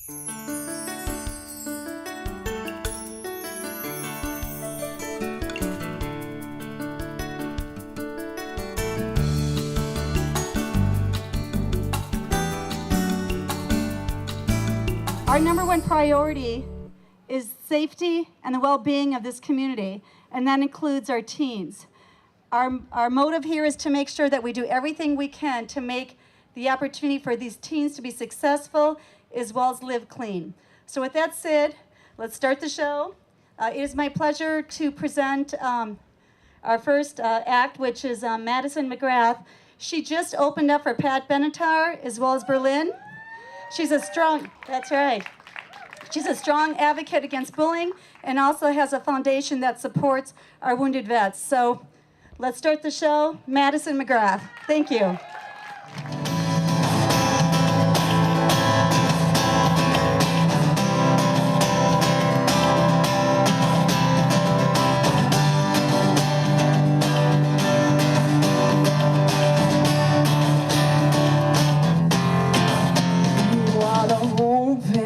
Our number one priority is safety and the well-being of this community, and that includes our teens. Our motive here is to make sure that we do everything we can to make the opportunity for these teens to be successful as well as live clean. So with that said, let's start the show. It is my pleasure to present our first act, which is Madison McGrath. She just opened up for Pat Benatar as well as Berlin. She's a strong, that's right. She's a strong advocate against bullying and also has a foundation that supports our wounded vets. So let's start the show. Madison McGrath. Thank you.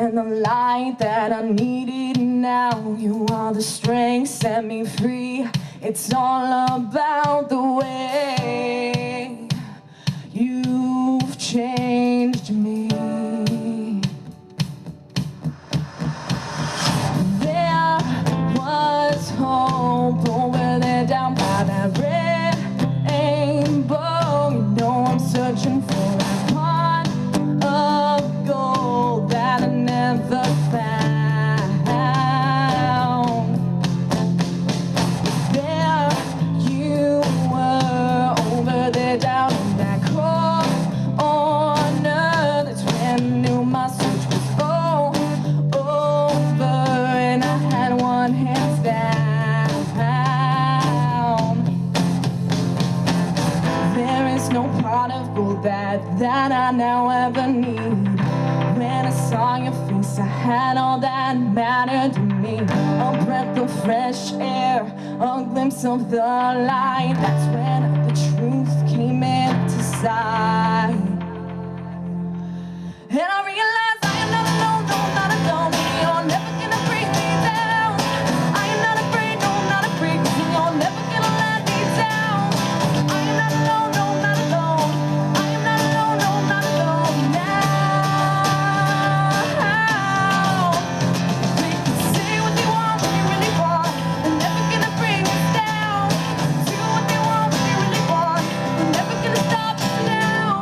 The light that I needed now. You are the strength, set me free. It's all about the way you've changed me. There was hope over there down by that rainbow. You know I'm searching for that pot of gold that I never found. There you were over there down in that corner. That's when I knew my search was over, and I had one hands down. There is no pot of gold that I now ever need. When I saw your face, I had all that mattered to me. A breath of fresh air, a glimpse of the light. That's when the truth came into sight. And I realized I am not alone, no, not alone. You're never gonna bring me down. I am not afraid, no, not afraid. You're never gonna let me down. I am not alone, no, not alone. I am not alone, no, not alone now. They can say what they want, what they really want. They're never gonna bring us down. Do what they want, what they really want. They're never gonna stop us now.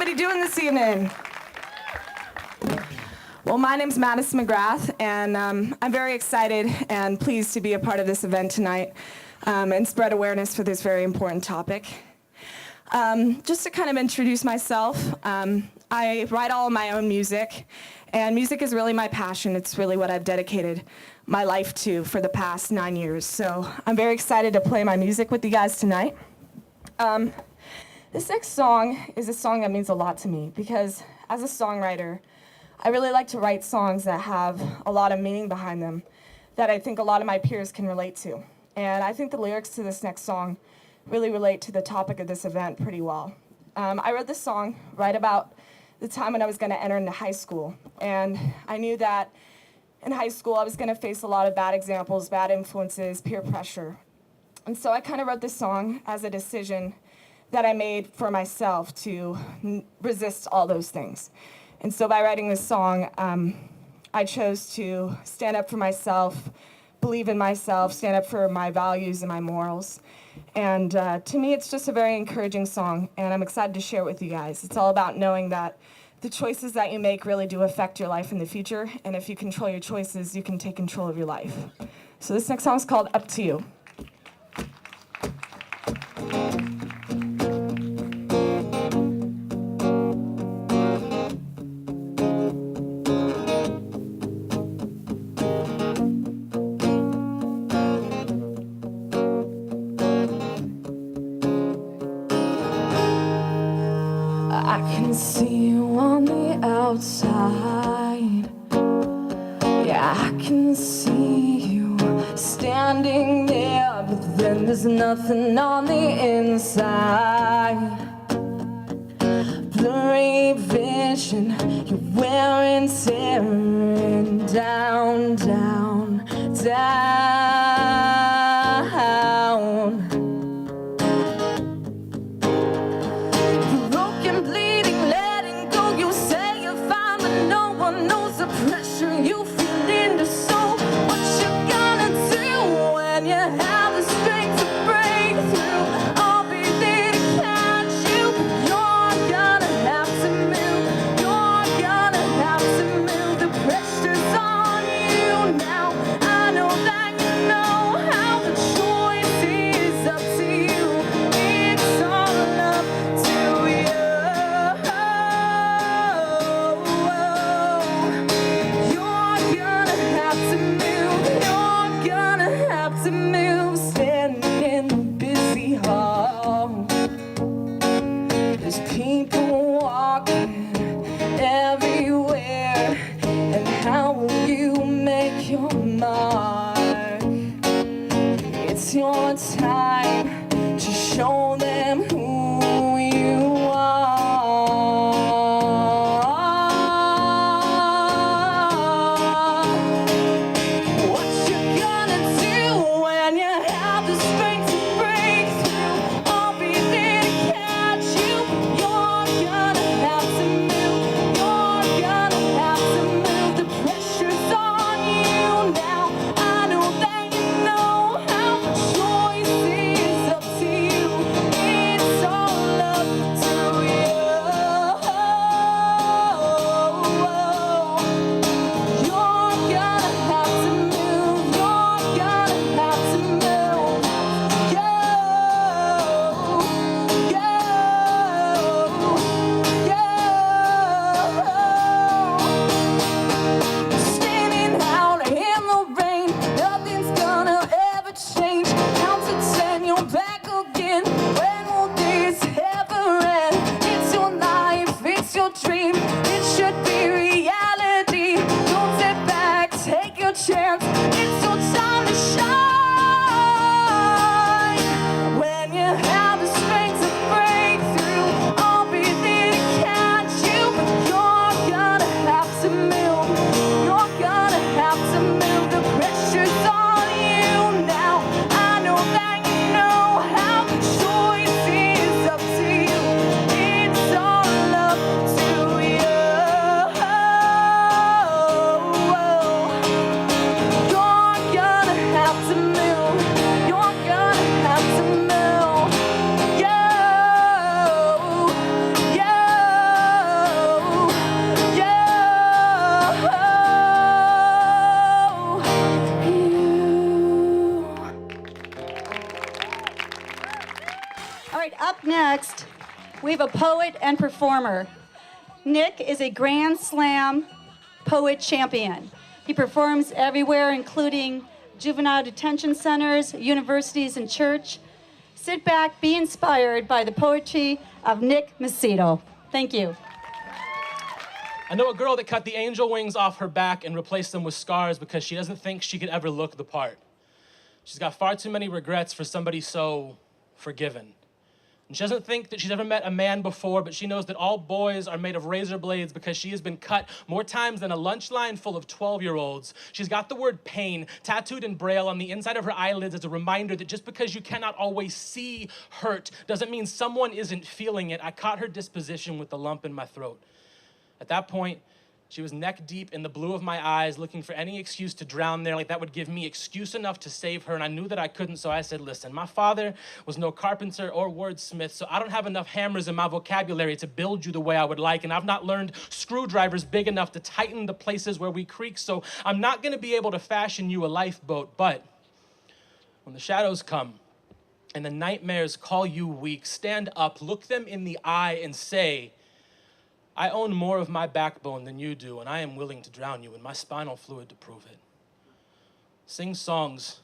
everybody doing this evening? Well, my name's Madison McGrath, and I'm very excited and pleased to be a part of this event tonight and spread awareness for this very important topic. Just to kind of introduce myself, I write all of my own music, and music is really my passion. It's really what I've dedicated my life to for the past 9 years. So I'm very excited to play my music with you guys tonight. This next song is a song that means a lot to me because as a songwriter, I really like to write songs that have a lot of meaning behind them that I think a lot of my peers can relate to. And I think the lyrics to this next song really relate to the topic of this event pretty well. I wrote this song right about the time when I was going to enter into high school. And I knew that in high school I was going to face a lot of bad examples, bad influences, peer pressure. And so I kind of wrote this song as a decision that I made for myself to resist all those things. And so by writing this song, I chose to stand up for myself, believe in myself, stand up for my values and my morals. And to me, it's just a very encouraging song, and I'm excited to share it with you guys. It's all about knowing that the choices that you make really do affect your life in the future, and if you control your choices, you can take control of your life. So this next song is called Up to You. I can see you on the outside. Yeah, I can see you standing there, but then there's nothing on the inside. Blurry vision, you're wearing, tearing down, down, down. Pressure you feel into soul. What you gonna do when you have the strength to break through? I'll be there to catch you. You're gonna have to move. You're gonna have to move. The pressure's on you now. I know that you know how. The choice is up to you. It's all up to you. To move, standing in the busy hall. There's people walking everywhere, and how will you make your mark? It's your time to show them who you are. What you gonna do when you have the strength to break through? I'll be there to catch you. You're gonna have to move. You're gonna have to move. The pressure's on you now. I know that you know how. The choice is up to you. Up next, we have a poet and performer. Nick is a Grand Slam poet champion. He performs everywhere, including juvenile detention centers, universities, and church. Sit back, be inspired by the poetry of Nick Macedo. Thank you. I know a girl that cut the angel wings off her back and replaced them with scars because she doesn't think she could ever look the part. She's got far too many regrets for somebody so forgiven. And she doesn't think that she's ever met a man before, but she knows that all boys are made of razor blades because she has been cut more times than a lunch line full of 12-year-olds. She's got the word pain tattooed in Braille on the inside of her eyelids as a reminder that just because you cannot always see hurt doesn't mean someone isn't feeling it. I caught her disposition with the lump in my throat. At that point, she was neck deep in the blue of my eyes, looking for any excuse to drown there, like that would give me excuse enough to save her, and I knew that I couldn't, so I said, listen, my father was no carpenter or wordsmith, so I don't have enough hammers in my vocabulary to build you the way I would like, and I've not learned screwdrivers big enough to tighten the places where we creak, so I'm not gonna be able to fashion you a lifeboat, but when the shadows come and the nightmares call you weak, stand up, look them in the eye and say, I own more of my backbone than you do, and I am willing to drown you in my spinal fluid to prove it. Sing songs,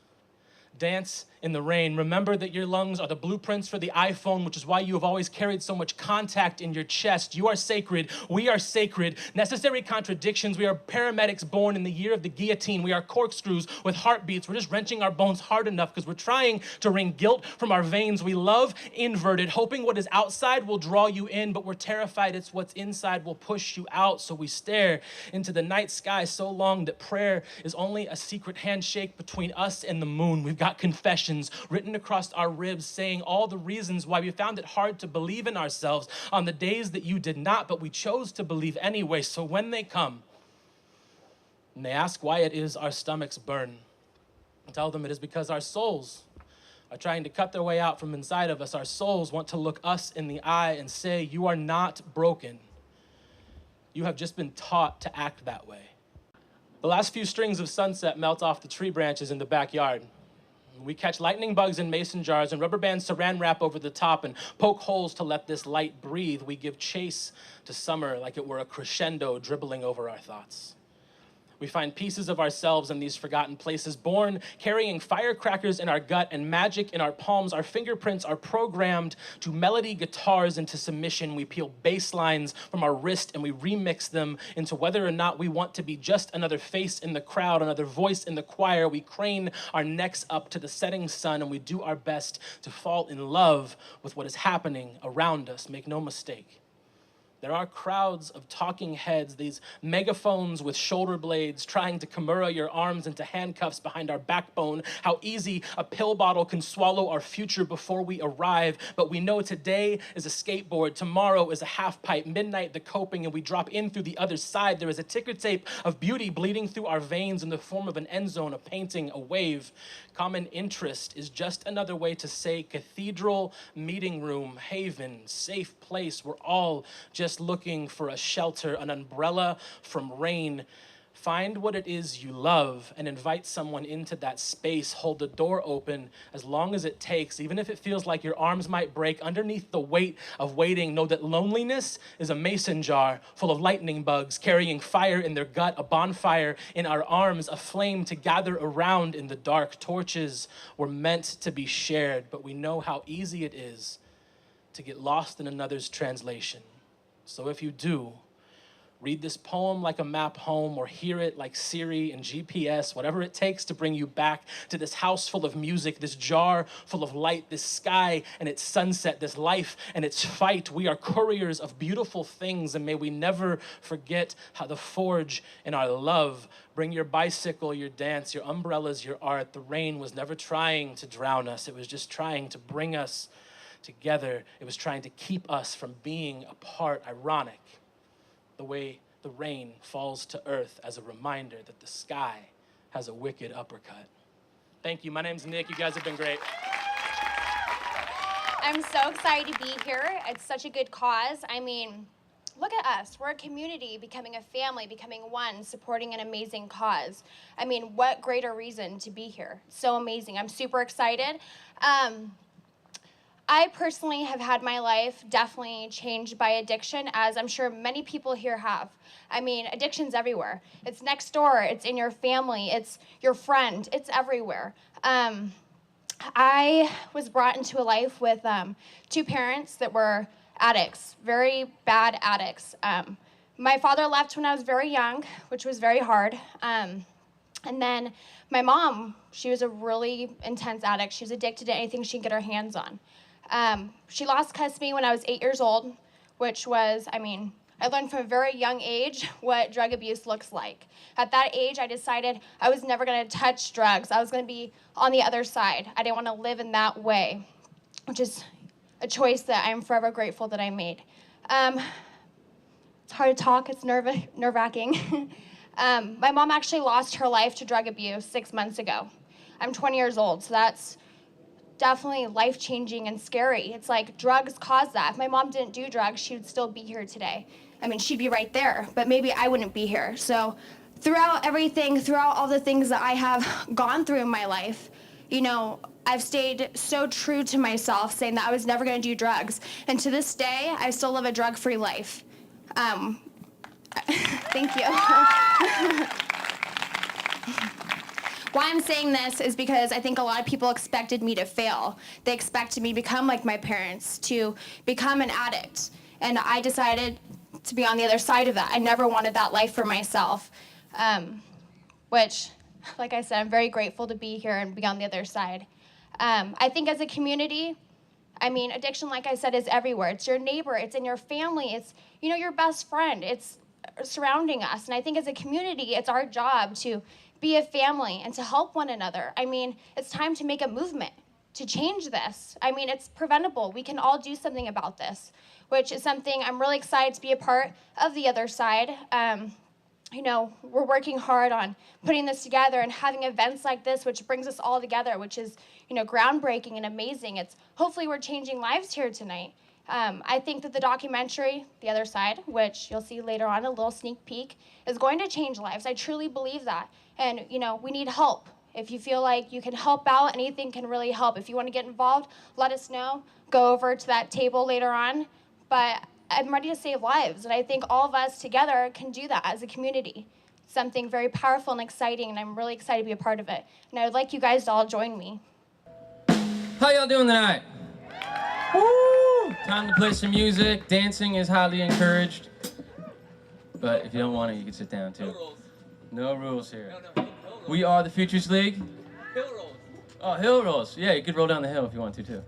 dance in the rain. Remember that your lungs are the blueprints for the iPhone, which is why you have always carried so much contact in your chest. You are sacred. We are sacred. Necessary contradictions. We are paramedics born in the year of the guillotine. We are corkscrews with heartbeats. We're just wrenching our bones hard enough because we're trying to wring guilt from our veins. We love inverted, hoping what is outside will draw you in, but we're terrified it's what's inside will push you out. So we stare into the night sky so long that prayer is only a secret handshake between us and the moon. We've got confessions written across our ribs saying all the reasons why we found it hard to believe in ourselves on the days that you did not, but we chose to believe anyway. So when they come and they ask why it is our stomachs burn, tell them it is because our souls are trying to cut their way out from inside of us. Our souls want to look us in the eye and say, you are not broken. You have just been taught to act that way. The last few strings of sunset melt off the tree branches in the backyard. We catch lightning bugs in mason jars and rubber band saran wrap over the top and poke holes to let this light breathe. We give chase to summer like it were a crescendo dribbling over our thoughts. We find pieces of ourselves in these forgotten places, born carrying firecrackers in our gut and magic in our palms. Our fingerprints are programmed to melody guitars into submission. We peel bass lines from our wrist and we remix them into whether or not we want to be just another face in the crowd, another voice in the choir. We crane our necks up to the setting sun and we do our best to fall in love with what is happening around us. Make no mistake. There are crowds of talking heads, these megaphones with shoulder blades trying to Kimura your arms into handcuffs behind our backbone. How easy a pill bottle can swallow our future before we arrive. But we know today is a skateboard, tomorrow is a half pipe, midnight the coping, and we drop in through the other side. There is a ticker tape of beauty bleeding through our veins in the form of an end zone, a painting, a wave. Common interest is just another way to say cathedral, meeting room, haven, safe place. We're all just looking for a shelter, an umbrella from rain. Find what it is you love and invite someone into that space. Hold the door open as long as it takes, even if it feels like your arms might break underneath the weight of waiting. Know that loneliness is a mason jar full of lightning bugs carrying fire in their gut, a bonfire in our arms, a flame to gather around in the dark. Torches were meant to be shared, but we know how easy it is to get lost in another's translation. So if you do, read this poem like a map home or hear it like Siri and GPS, whatever it takes to bring you back to this house full of music, this jar full of light, this sky and its sunset, this life and its fight. We are couriers of beautiful things, and may we never forget how the forge in our love. Bring your bicycle, your dance, your umbrellas, your art. The rain was never trying to drown us. It was just trying to bring us together. It was trying to keep us from being apart. Ironic, the way the rain falls to earth as a reminder that the sky has a wicked uppercut. Thank you. My name's Nick. You guys have been great. I'm so excited to be here. It's such a good cause. I mean, look at us. We're a community, becoming a family, becoming one, supporting an amazing cause. I mean, what greater reason to be here? So amazing. I'm super excited. I personally have had my life definitely changed by addiction, as I'm sure many people here have. I mean, addiction's everywhere. It's next door, it's in your family, it's your friend, it's everywhere. I was brought into a life with 2 parents that were addicts, very bad addicts. My father left when I was very young, which was very hard. And then my mom, she was a really intense addict. She was addicted to anything she could get her hands on. She lost custody when I was 8 years old, which was, I mean, I learned from a very young age what drug abuse looks like. At that age, I decided I was never going to touch drugs. I was going to be on the other side. I didn't want to live in that way, which is a choice that I'm forever grateful that I made. It's hard to talk. It's nerve-wracking. My mom actually lost her life to drug abuse 6 months ago. I'm 20 years old, so that's definitely life-changing and scary. It's like drugs cause that. If my mom didn't do drugs, she would still be here today. I mean, she'd be right there, but maybe I wouldn't be here. So throughout everything, throughout all the things that I have gone through in my life, you know, I've stayed so true to myself, saying that I was never going to do drugs. And to this day, I still live a drug-free life. Thank you. Why I'm saying this is because I think a lot of people expected me to fail. They expected me to become like my parents, to become an addict. And I decided to be on the other side of that. I never wanted that life for myself, which, like I said, I'm very grateful to be here and be on the other side. I think as a community, I mean, addiction, like I said, is everywhere. It's your neighbor, it's in your family, it's, you know, your best friend, it's surrounding us. And I think as a community, it's our job to be a family and to help one another. I mean, it's time to make a movement to change this. I mean, it's preventable. We can all do something about this, which is something I'm really excited to be a part of the other side. You know, we're working hard on putting this together and having events like this, which brings us all together, which is, you know, groundbreaking and amazing. It's hopefully we're changing lives here tonight. I think that the documentary, The Other Side, which you'll see later on, a little sneak peek, is going to change lives. I truly believe that. And, you know, we need help. If you feel like you can help out, anything can really help. If you want to get involved, let us know. Go over to that table later on. But I'm ready to save lives, and I think all of us together can do that as a community. Something very powerful and exciting, and I'm really excited to be a part of it. And I would like you guys to all join me. How y'all doing tonight? Woo! Time to play some music. Dancing is highly encouraged. But if you don't want it, you can sit down too. No rules. No rules here. No, we are the Futures League. Hill rolls. Oh, hill rolls. Yeah, you could roll down the hill if you want to too.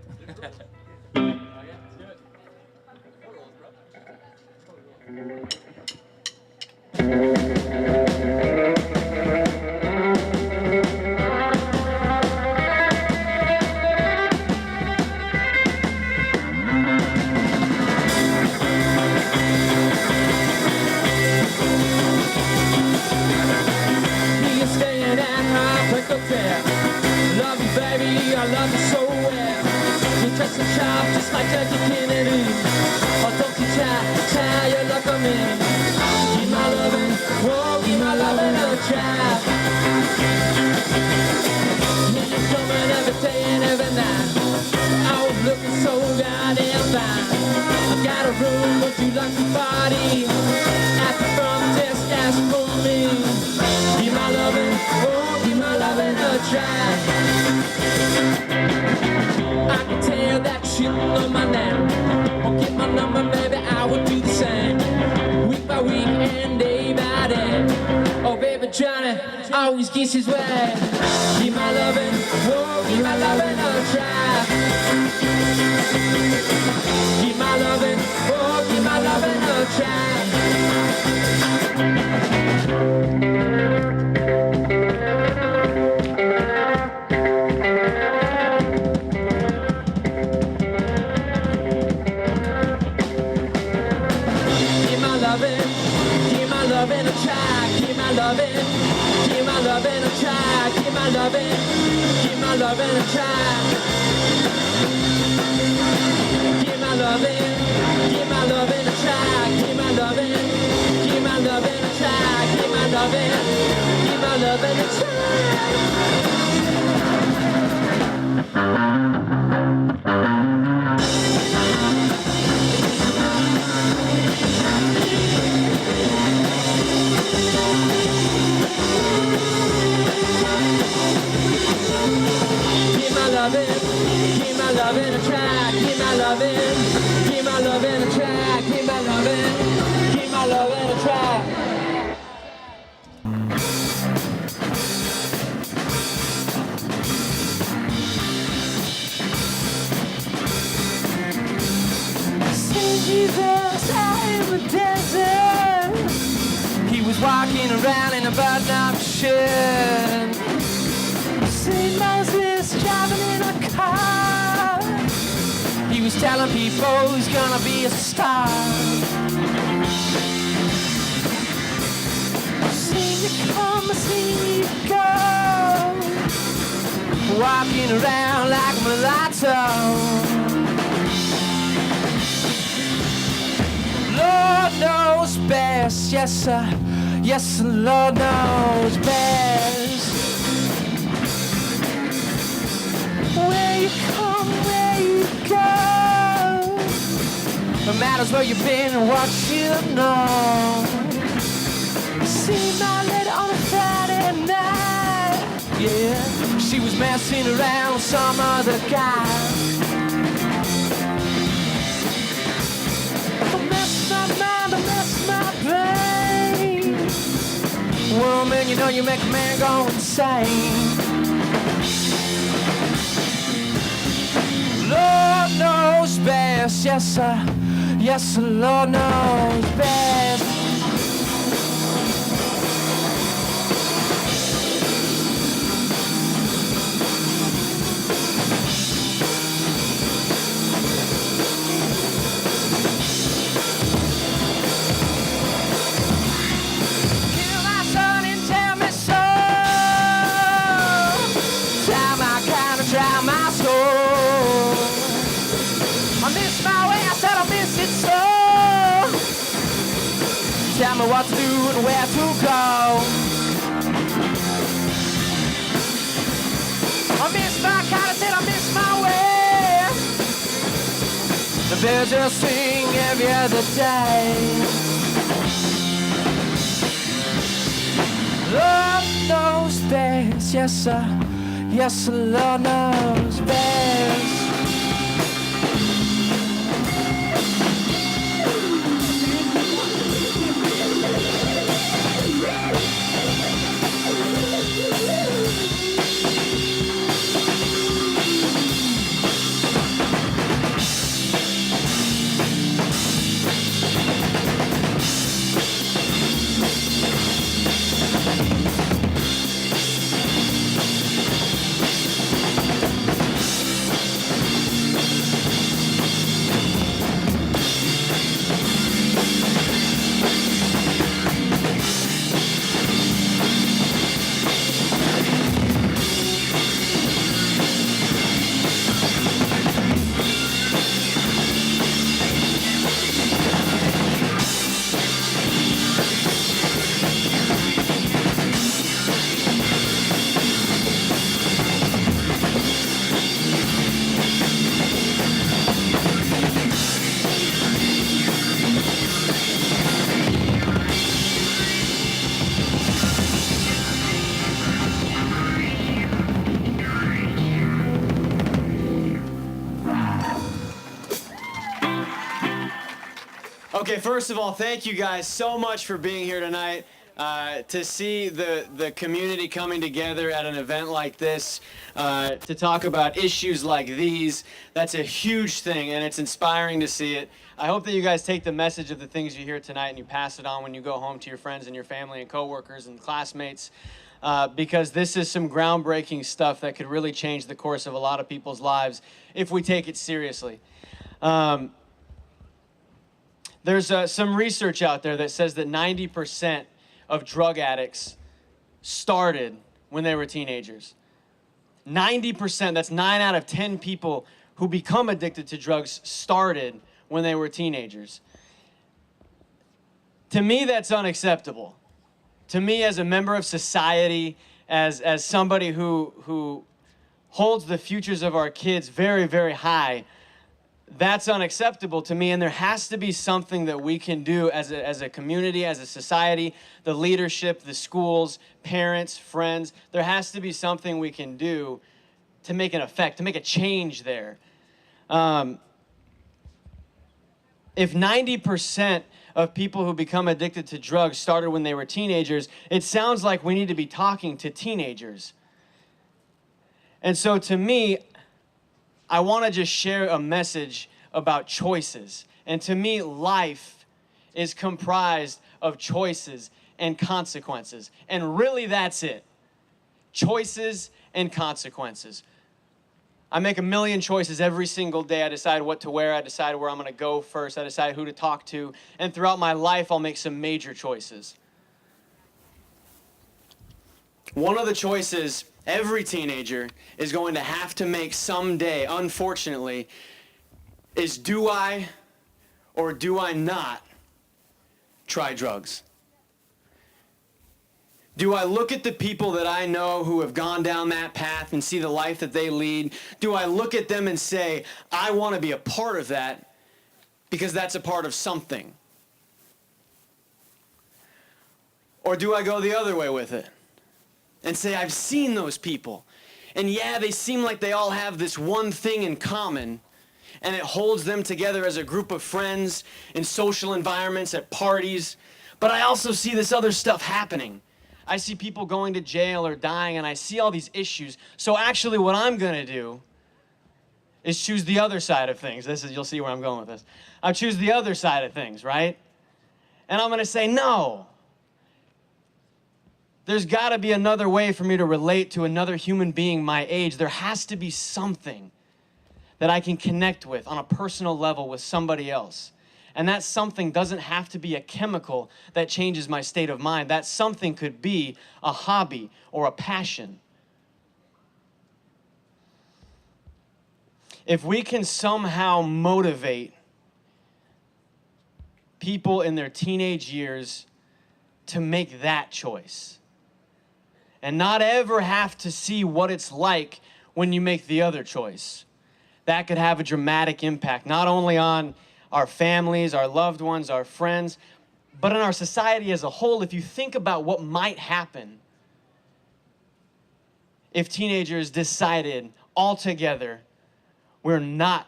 Love you, baby, I love you so well. You dress and sharp just like Jackie Kennedy. Oh, don't you try your luck on me. Give my loving, oh, give my loving a try. Yeah, you're coming every day and every night. I was looking so goddamn fine. I got a room, would you like to party? At the front desk, ask for me. Give my loving, oh, give my loving a try. I can tell that you know my name. Won't get my number, maybe I would do the same. Week by week and day by day. Oh, baby Johnny always gets his way. Give my loving, oh, give my loving a try. Give my loving, oh, give my loving a try. Loving a try, give my loving, give my loving a try, give my loving, give my loving a try. Give my loving, give my loving a try, give my loving, give my loving a try, give my loving, give my loving a try. loving, keep my loving a track, keep my loving, keep my loving a track, keep my loving, keep my loving a track. See Jesus out in the desert. He was walking around in a button-up shirt. See Moses driving in a car. He was telling people he's gonna be a star. See you come, see you go. Walking around like a mulatto. Lord knows best, yes sir, yes sir, Lord knows best. Where you come, where you go, no matters where you've been and what you know. See my lady on a Friday night, yeah, she was messing around with some other guy. Woman, you know you make a man go insane. Lord knows best, yes sir, yes sir, Lord knows best. Tell me what to do and where to go. I miss my kind, I said I miss my way. The birds will sing every other day. Lord knows best, yes sir, yes sir, Lord knows best. Okay, first of all, thank you guys so much for being here tonight. To see the community coming together at an event like this, to talk about issues like these, that's a huge thing, and it's inspiring to see it. I hope that you guys take the message of the things you hear tonight and you pass it on when you go home to your friends and your family and coworkers and classmates, because this is some groundbreaking stuff that could really change the course of a lot of people's lives if we take it seriously. There's some research out there that says that 90% of drug addicts started when they were teenagers. 90%, that's 9 out of 10 people who become addicted to drugs started when they were teenagers. To me, that's unacceptable. To me, as a member of society, as somebody who holds the futures of our kids very, very high, that's unacceptable to me, and there has to be something that we can do as a community, as a society, the leadership, the schools, parents, friends. There has to be something we can do to make an effect, to make a change there. If 90% of people who become addicted to drugs started when they were teenagers, it sounds like we need to be talking to teenagers. And so to me, I want to just share a message about choices. And to me, life is comprised of choices and consequences. And really, that's it. Choices and consequences. I make a million choices every single day. I decide what to wear. I decide where I'm going to go first. I decide who to talk to. And throughout my life, I'll make some major choices. One of the choices every teenager is going to have to make someday, unfortunately, is do I or do I not try drugs? Do I look at the people that I know who have gone down that path and see the life that they lead? Do I look at them and say, I want to be a part of that because that's a part of something? Or do I go the other way with it and say, I've seen those people, and yeah, they seem like they all have this one thing in common, and it holds them together as a group of friends in social environments, at parties, but I also see this other stuff happening. I see people going to jail or dying, and I see all these issues. So actually what I'm going to do is choose the other side of things. You'll see where I'm going with this. I'll choose the other side of things, right? And I'm going to say, no. There's got to be another way for me to relate to another human being my age. There has to be something that I can connect with on a personal level with somebody else. And that something doesn't have to be a chemical that changes my state of mind. That something could be a hobby or a passion. If we can somehow motivate people in their teenage years to make that choice and not ever have to see what it's like when you make the other choice, that could have a dramatic impact, not only on our families, our loved ones, our friends, but in our society as a whole. If you think about what might happen if teenagers decided altogether we're not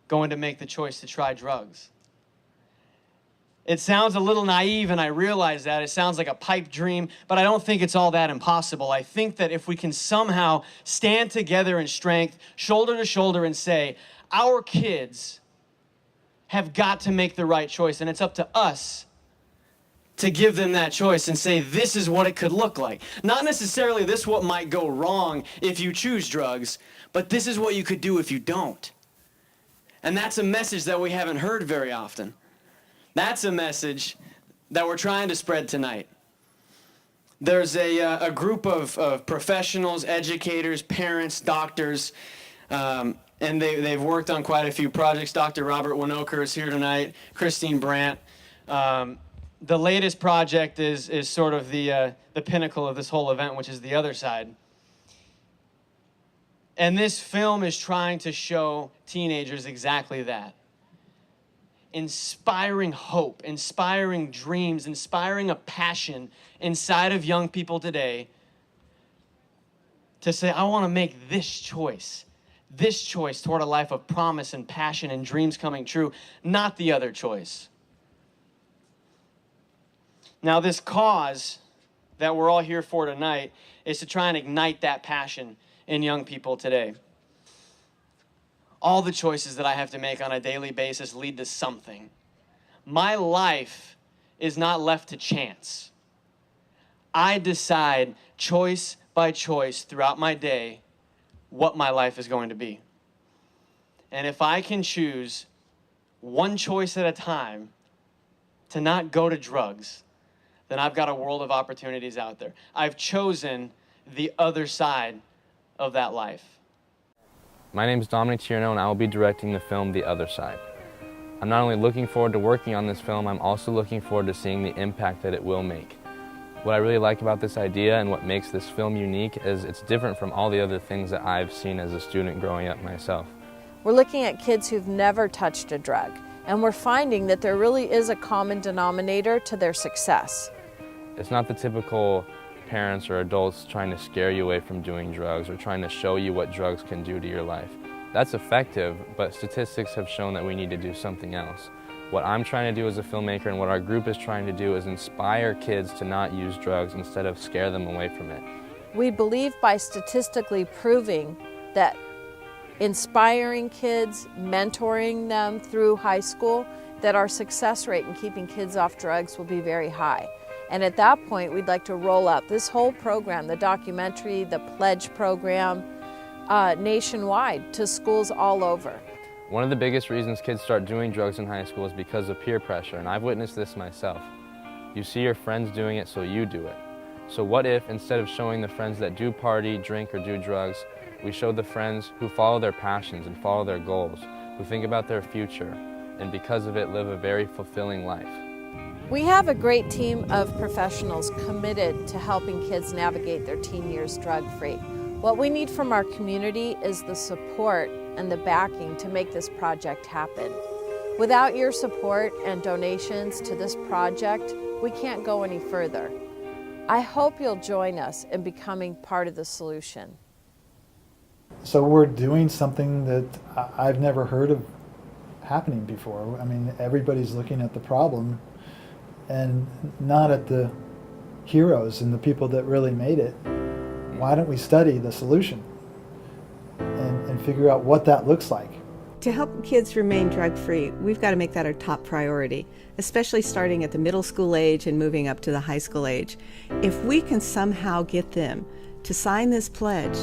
going to make the choice to try drugs. It sounds a little naive, and I realize that. It sounds like a pipe dream, but I don't think it's all that impossible. I think that if we can somehow stand together in strength, shoulder to shoulder, and say, our kids have got to make the right choice, and it's up to us to give them that choice and say, this is what it could look like. Not necessarily this what might go wrong if you choose drugs, but this is what you could do if you don't. And that's a message that we haven't heard very often. That's a message that we're trying to spread tonight. There's a group of professionals, educators, parents, doctors, and they've worked on quite a few projects. Dr. Robert Winokur is here tonight, Christine Brandt. The latest project is sort of the pinnacle of this whole event, which is The Other Side. And this film is trying to show teenagers exactly that. Inspiring hope, inspiring dreams, inspiring a passion inside of young people today to say, I want to make this choice toward a life of promise and passion and dreams coming true, not the other choice. Now, this cause that we're all here for tonight is to try and ignite that passion in young people today. All the choices that I have to make on a daily basis lead to something. My life is not left to chance. I decide choice by choice throughout my day what my life is going to be. And if I can choose one choice at a time to not go to drugs, then I've got a world of opportunities out there. I've chosen the other side of that life. My name is Dominic Tierno, and I will be directing the film The Other Side. I'm not only looking forward to working on this film, I'm also looking forward to seeing the impact that it will make. What I really like about this idea and what makes this film unique is it's different from all the other things that I've seen as a student growing up myself. We're looking at kids who've never touched a drug, and we're finding that there really is a common denominator to their success. It's not the typical parents or adults trying to scare you away from doing drugs or trying to show you what drugs can do to your life. That's effective, but statistics have shown that we need to do something else. What I'm trying to do as a filmmaker and what our group is trying to do is inspire kids to not use drugs instead of scare them away from it. We believe by statistically proving that inspiring kids, mentoring them through high school, that our success rate in keeping kids off drugs will be very high. And at that point, we'd like to roll out this whole program, the documentary, the pledge program, nationwide to schools all over. One of the biggest reasons kids start doing drugs in high school is because of peer pressure, and I've witnessed this myself. You see your friends doing it, so you do it. So what if, instead of showing the friends that do party, drink, or do drugs, we show the friends who follow their passions and follow their goals, who think about their future, and because of it live a very fulfilling life. We have a great team of professionals committed to helping kids navigate their teen years drug-free. What we need from our community is the support and the backing to make this project happen. Without your support and donations to this project, we can't go any further. I hope you'll join us in becoming part of the solution. So we're doing something that I've never heard of happening before. I mean, everybody's looking at the problem and not at the heroes and the people that really made it. Why don't we study the solution and figure out what that looks like? To help kids remain drug-free, we've got to make that our top priority, especially starting at the middle school age and moving up to the high school age. If we can somehow get them to sign this pledge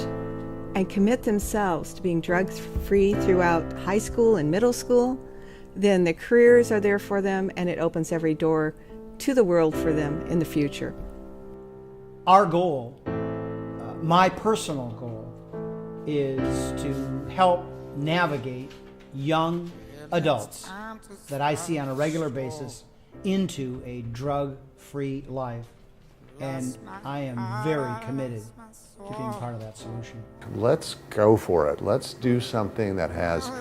and commit themselves to being drug-free throughout high school and middle school, then the careers are there for them and it opens every door to the world for them in the future. Our goal, my personal goal, is to help navigate young adults that I see on a regular basis into a drug-free life. And I am very committed to being part of that solution. Let's go for it. Let's do something that has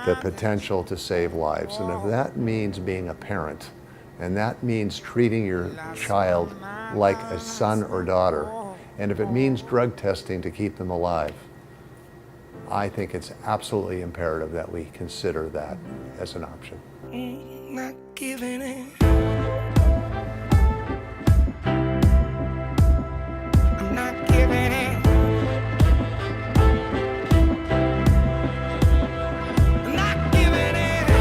the potential to save lives. And if that means being a parent, and that means treating your child like a son or daughter, and if it means drug testing to keep them alive, I think it's absolutely imperative that we consider that as an option. Not giving in. I'm not giving in. I'm not giving in. I'm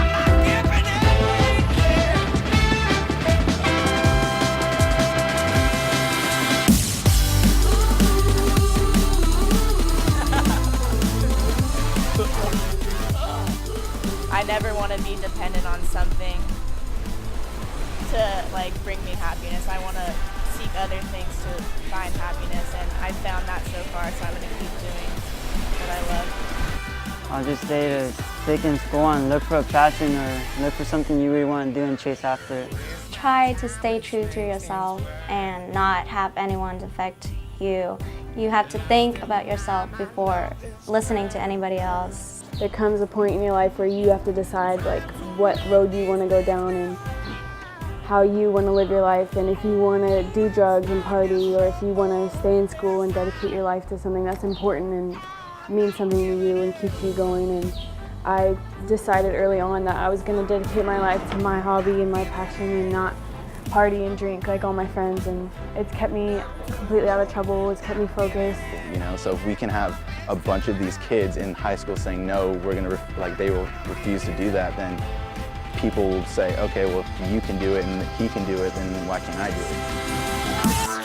not giving I never want to be dependent on something to bring me happiness. I want to seek other things to find happiness, and I've found that so far, so I'm going to keep doing what I love. I'll just say to stick in school and look for a passion or look for something you really want to do and chase after it. Try to stay true to yourself and not have anyone affect you. You have to think about yourself before listening to anybody else. There comes a point in your life where you have to decide what road you want to go down and how you want to live your life, and if you want to do drugs and party, or if you want to stay in school and dedicate your life to something that's important and means something to you and keeps you going. And I decided early on that I was going to dedicate my life to my hobby and my passion and not party and drink like all my friends, and it's kept me completely out of trouble. It's kept me focused. So if we can have a bunch of these kids in high school saying no, we're gonna they will refuse to do that, then people will say, okay, well if you can do it and he can do it, then why can't I do it?